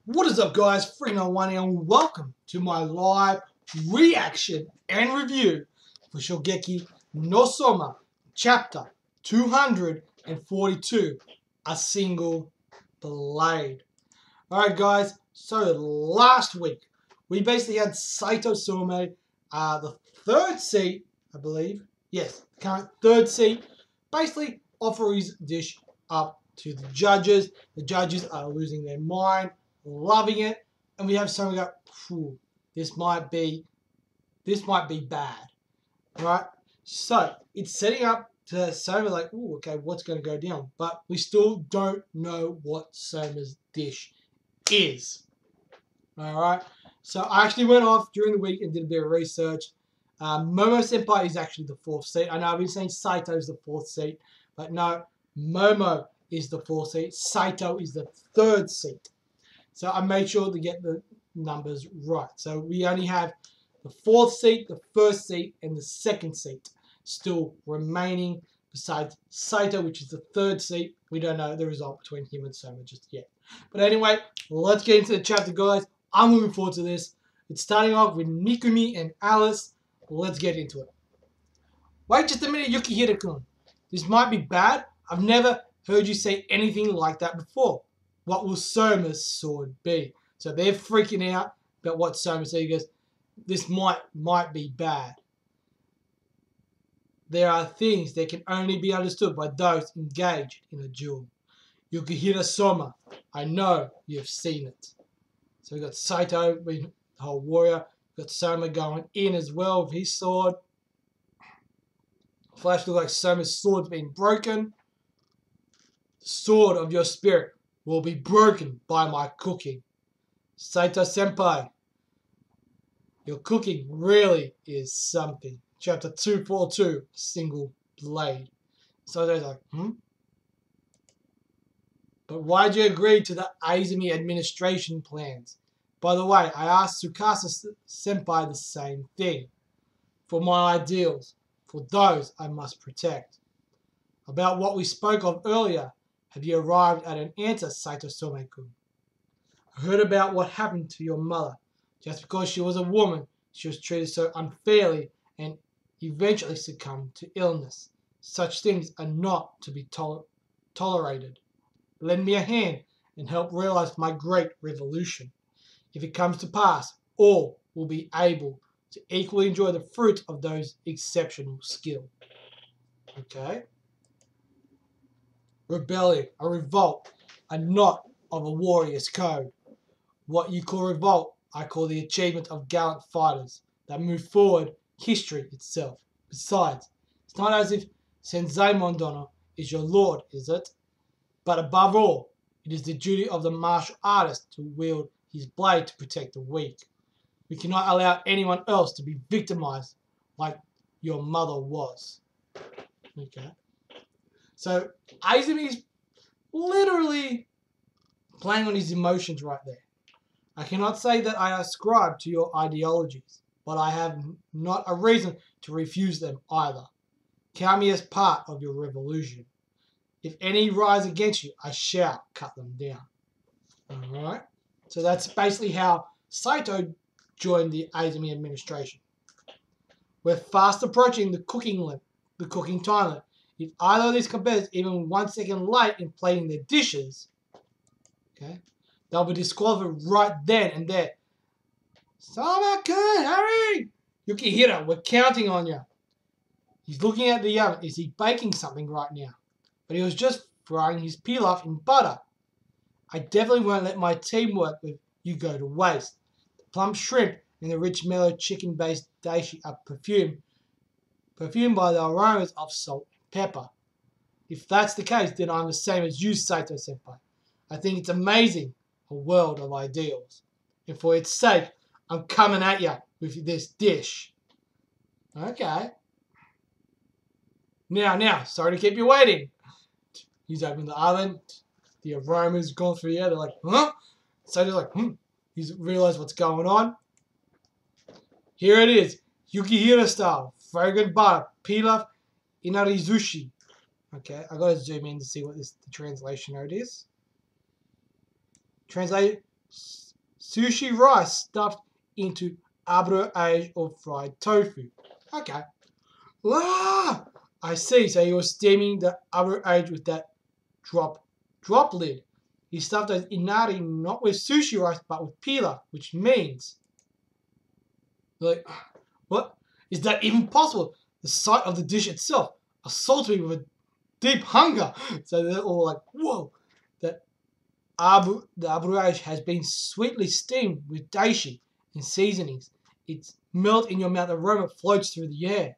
What is up, guys? 391 here, and welcome to my live reaction and review for Shogeki no Soma, chapter 242, A Single Blade. Alright, guys, so last week we basically had Saito Some, the third seat, I believe. Yes, current third seat, basically offer his dish up to the judges. The judges are losing their mind, loving it, and we have someone go, phew, this might be bad. Alright, so it's setting up to Soma like, ooh, okay, what's going to go down? But we still don't know what Soma's dish is. Alright, so I actually went off during the week and did a bit of research. Momo Senpai is actually the fourth seat. I know I've been saying Saito is the fourth seat, but no, Momo is the fourth seat. Saito is the third seat. So I made sure to get the numbers right. So we only have the fourth seat, the first seat, and the second seat still remaining, besides Saito, which is the third seat. We don't know the result between him and Soma just yet. But anyway, let's get into the chapter, guys. I'm looking forward to this. It's starting off with Mikumi and Alice. Let's get into it. Wait just a minute, Yukihira-kun. This might be bad. I've never heard you say anything like that before. What will Soma's sword be? So they're freaking out about what Soma said. He goes, this might be bad. There are things that can only be understood by those engaged in a duel. Yukihira Soma, I know you've seen it. So we've got Saito being the whole warrior. We've got Soma going in as well with his sword. Flash looks like Soma's sword's been broken. The sword of your spirit will be broken by my cooking. Saito Senpai, your cooking really is something. Chapter 242, Single Blade. Saito's like, But why'd you agree to the Izumi administration plans? By the way, I asked Tsukasa Senpai the same thing. For my ideals, for those I must protect. About what we spoke of earlier, have you arrived at an answer, Saito Some-kun? I heard about what happened to your mother. Just because she was a woman, she was treated so unfairly and eventually succumbed to illness. Such things are not to be tolerated. Lend me a hand and help realize my great revolution. If it comes to pass, all will be able to equally enjoy the fruit of those exceptional skills. Okay? Rebellion, a revolt, are not of a warrior's code. What you call revolt, I call the achievement of gallant fighters that move forward history itself. Besides, it's not as if Sensei Mondono is your lord, is it? But above all, it is the duty of the martial artist to wield his blade to protect the weak. We cannot allow anyone else to be victimized like your mother was. Okay. So Izumi is literally playing on his emotions right there. I cannot say that I ascribe to your ideologies, but I have not a reason to refuse them either. Count me as part of your revolution. If any rise against you, I shall cut them down. Alright? So that's basically how Saito joined the Izumi administration. We're fast approaching the cooking time limit. If either of these competitors even 1 second late in plating their dishes, okay, they'll be disqualified right then and there. Soma-kun, hurry! Yukihira, we're counting on you. He's looking at the oven. Is he baking something right now? But he was just frying his pilaf in butter. I definitely won't let my teamwork with you go to waste. The plump shrimp and the rich mellow chicken-based dashi are perfumed by the aromas of salt and pepper. If that's the case, then I'm the same as you, Saito Senpai. I think it's amazing, a world of ideals. And for its sake, I'm coming at you with this dish. Okay. Now, sorry to keep you waiting. He's opened the oven. The aroma's gone through the air. They're like, huh? So they're like, He's realized what's going on. Here it is. Yukihira style. Fragrant butter. Pilaf inarizushi. Okay, I gotta zoom in to see what the translation note is. Translate sushi rice stuffed into aburo age or fried tofu. Okay. Ah, I see. So you're steaming the aburo age with that drop lid. He stuffed those inari not with sushi rice but with pilaf, which means like what? Is that even possible? The sight of the dish itself assaults me with a deep hunger. So they're all like, whoa, that the aburage has been sweetly steamed with dashi and seasonings. Its melt in your mouth aroma floats through the air.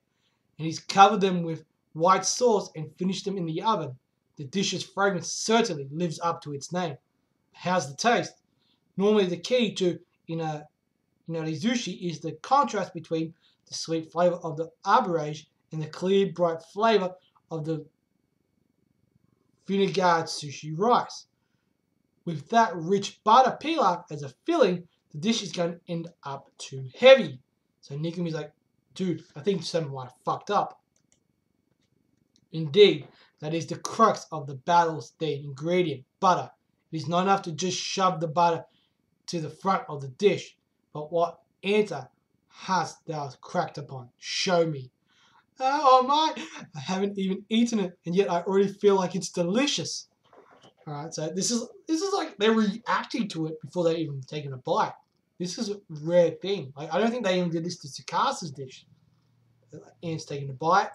And he's covered them with white sauce and finished them in the oven. The dish's fragrance certainly lives up to its name. How's the taste? Normally the key to inarizushi is the contrast between the sweet flavor of the aburage and the clear, bright flavor of the vinegared sushi rice. With that rich butter pilaf as a filling, the dish is going to end up too heavy. So Nikumi's like, dude, I think someone might have fucked up. Indeed, that is the crux of the battle's the ingredient, butter. It is not enough to just shove the butter to the front of the dish, but what answer hast thou cracked upon? Show me. Oh my, I haven't even eaten it, and yet I already feel like it's delicious. Alright, so this is like they're reacting to it before they even taken a bite. This is a rare thing. Like I don't think they even did this to Tsukasa's dish. Ant's taking a bite.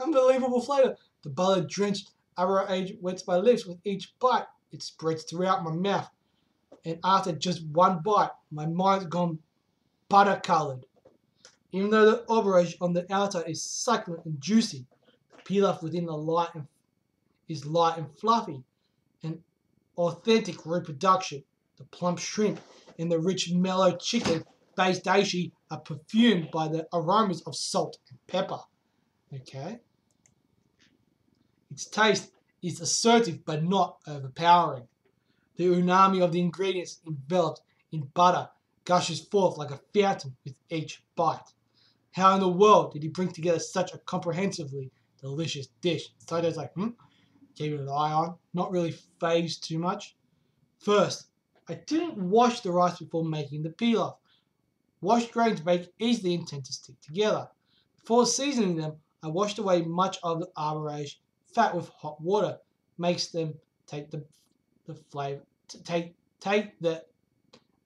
Unbelievable flavor. The butter drenched aburo age wets my lips with each bite. It spreads throughout my mouth. And after just one bite, my mind's gone butter colored. Even though the aburage on the outside is succulent and juicy, the pilaf within is light and fluffy. An authentic reproduction. The plump shrimp and the rich mellow chicken based dashi are perfumed by the aromas of salt and pepper. Okay. Its taste is assertive but not overpowering. The umami of the ingredients enveloped in butter gushes forth like a fountain with each bite. How in the world did he bring together such a comprehensively delicious dish? Saito's like, keeping an eye on, not really phased too much. First, I didn't wash the rice before making the pilaf. Washed grains bake easily and tend to stick together. Before seasoning them, I washed away much of the aburage fat with hot water. Makes them take the flavor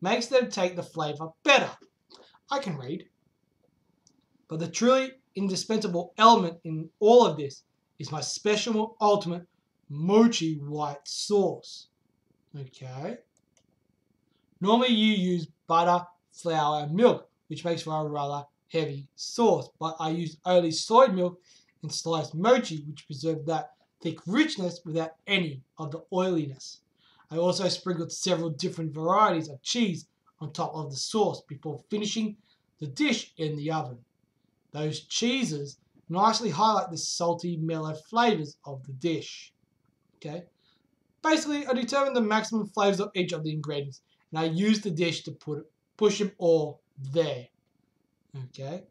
makes them take the flavor better. I can read. But the truly indispensable element in all of this is my special ultimate mochi white sauce. Okay. Normally you use butter, flour, and milk, which makes for a rather heavy sauce, but I use only soy milk and sliced mochi, which preserve that thick richness without any of the oiliness. I also sprinkled several different varieties of cheese on top of the sauce before finishing the dish in the oven. Those cheeses nicely highlight the salty, mellow flavors of the dish. Okay. Basically, I determined the maximum flavors of each of the ingredients, and I used the dish to push them all there. Okay.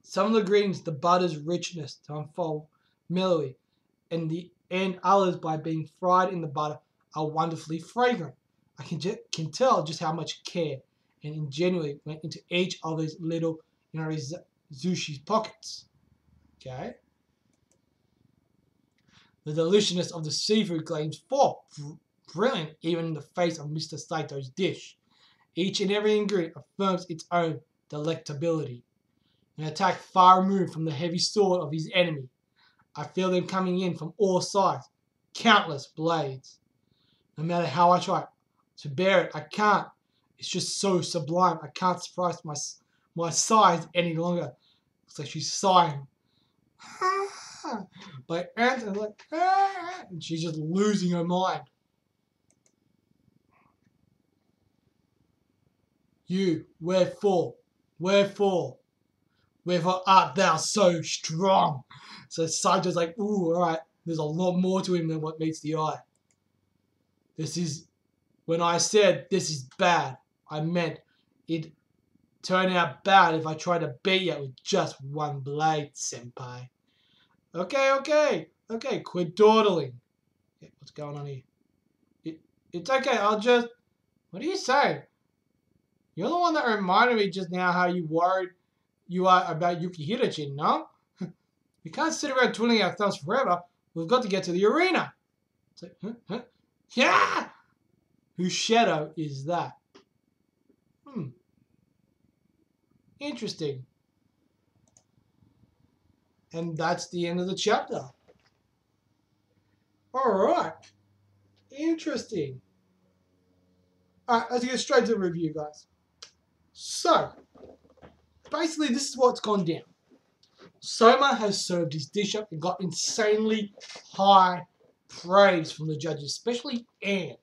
Some of the ingredients, the butter's richness to unfold mellowly, and others by being fried in the butter are wonderfully fragrant. I can tell just how much care and ingenuity went into each of these little, Zushi's pockets. Okay. The deliciousness of the seafood gleams forth, brilliant even in the face of Mr. Saito's dish. Each and every ingredient affirms its own delectability. An attack far removed from the heavy sword of his enemy. I feel them coming in from all sides, countless blades. No matter how I try to bear it, I can't. It's just so sublime. I can't surprise my sighs any longer. Looks like she's sighing. My aunt is like, and she's just losing her mind. You, wherefore art thou so strong? So Saito's like, ooh, alright, there's a lot more to him than what meets the eye. When I said this is bad, I meant it'd turn out bad if I try to beat you with just one blade, senpai. Okay, quit dawdling. Yeah, what's going on here? It's okay, I'll just... What are you saying? You're the one that reminded me just now how you worried you are about Yukihira-chin, no? We can't sit around twiddling our thumbs forever. We've got to get to the arena. It's like, huh? Yeah! Whose shadow is that? Interesting. And that's the end of the chapter. Alright. Interesting. Alright, let's get straight to the review, guys. So, basically this is what's gone down. Soma has served his dish up and got insanely high praise from the judges, especially Anne.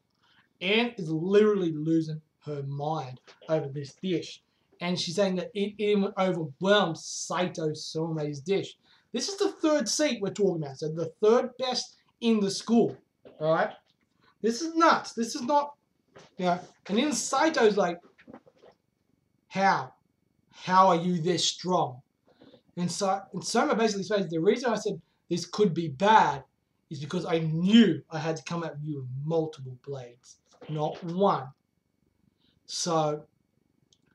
Anne is literally losing her mind over this dish. And she's saying that it even overwhelmed Saito Soma's dish. This is the third seat we're talking about. So the third best in the school. Alright? This is nuts. This is not, and then Saito's like, how? How are you this strong? And Soma basically says, the reason I said this could be bad is because I knew I had to come at you with multiple blades, not one. So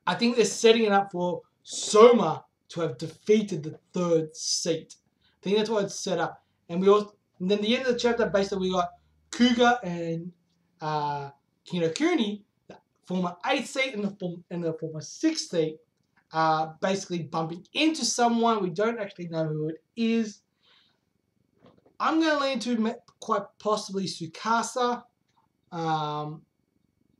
I think they're setting it up for Soma to have defeated the third seat. I think that's what it's set up. And then the end of the chapter, basically we got Kuga and Kinokuni, the former 8th seat and the former 6th seat, basically bumping into someone. We don't actually know who it is. I'm going to lean to quite possibly Tsukasa.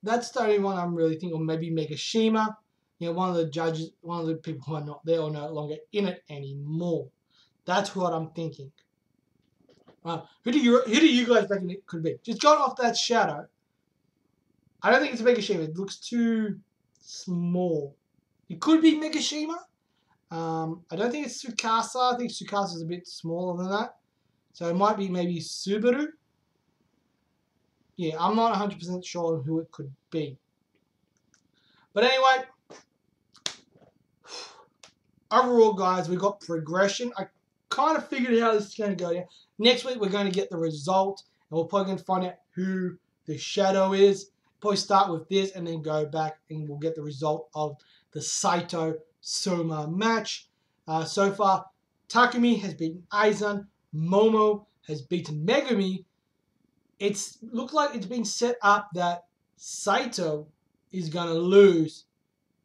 That's the only one I'm really thinking, or maybe Megashima. One of the judges, one of the people who are not there or no longer in it anymore. That's what I'm thinking. Who do you guys reckon it could be? Just going off that shadow, I don't think it's Megashima. It looks too small. It could be Megashima. I don't think it's Tsukasa. I think Tsukasa is a bit smaller than that. So it might be maybe Subaru. Yeah, I'm not 100% sure who it could be. But anyway, overall, guys, we got progression. I kind of figured how this is going to go down. Next week, we're going to get the result, and we're probably going to find out who the shadow is. Probably start with this, and then go back, and we'll get the result of the Saito Soma match. So far, Takumi has beaten Aizen. Momo has beaten Megumi. It's looked like it's been set up that Saito is going to lose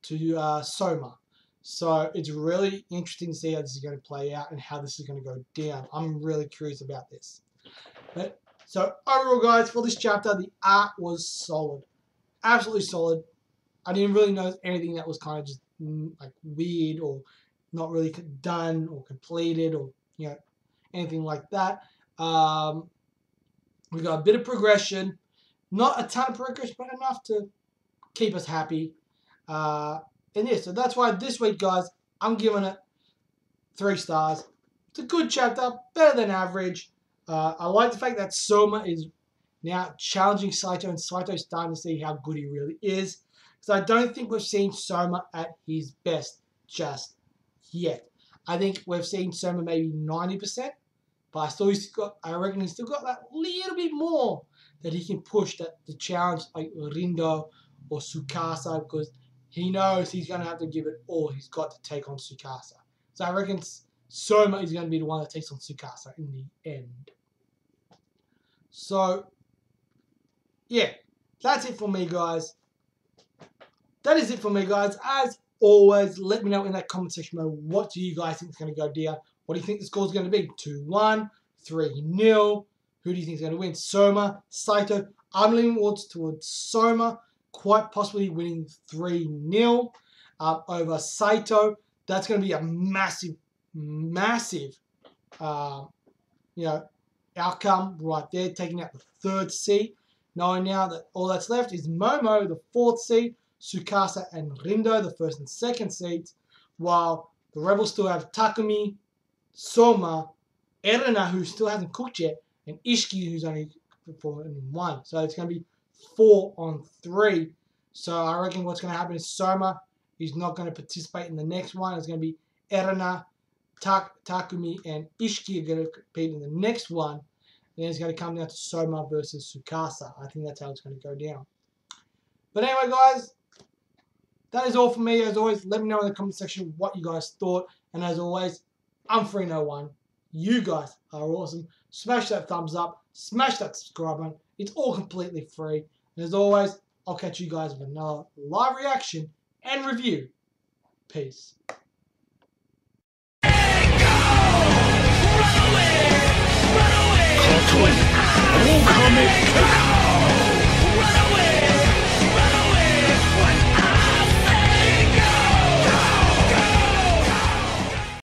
to Soma. So it's really interesting to see how this is going to play out and how this is going to go down. I'm really curious about this. So overall, guys, for this chapter, the art was solid. Absolutely solid. I didn't really notice anything that was kind of just like weird or not really done or completed or anything like that. We got a bit of progression, not a ton of progression, but enough to keep us happy. And yeah, so that's why this week, guys, I'm giving it 3 stars. It's a good chapter, better than average. I like the fact that Soma is now challenging Saito, and Saito's starting to see how good he really is. Because I don't think we've seen Soma at his best just yet. I think we've seen Soma maybe 90%, but I reckon he's still got that little bit more that he can push to challenge like Rindo or Tsukasa, because he knows he's going to have to give it all he's got to take on Tsukasa. So I reckon Soma is going to be the one that takes on Tsukasa in the end. So, yeah, that's it for me, guys. That is it for me, guys. As always, let me know in that comment section below, what do you guys think is going to go down? What do you think the score is going to be? 2-1, 3-0. Who do you think is going to win? Soma, Saito. I'm leaning towards Soma, quite possibly winning 3-0 over Saito. That's going to be a massive, massive, outcome right there, taking out the 3rd seed. Knowing now that all that's left is Momo, the 4th seed, Tsukasa and Rindo, the 1st and 2nd seeds, while the Rebels still have Takumi, Soma, Erina, who still hasn't cooked yet, and Ishiki, who's only performing 1. So it's going to be 4 on 3. So I reckon what's going to happen is Soma is not going to participate in the next one. It's going to be Erina, Takumi, and Ishiki are going to compete in the next one. Then it's going to come down to Soma versus Tsukasa. I think that's how it's going to go down. But anyway, guys, that is all for me. As always, let me know in the comment section what you guys thought. And as always, I'm Free01. You guys are awesome. Smash that thumbs up. Smash that subscribe button. It's all completely free. And as always, I'll catch you guys with another live reaction and review. Peace.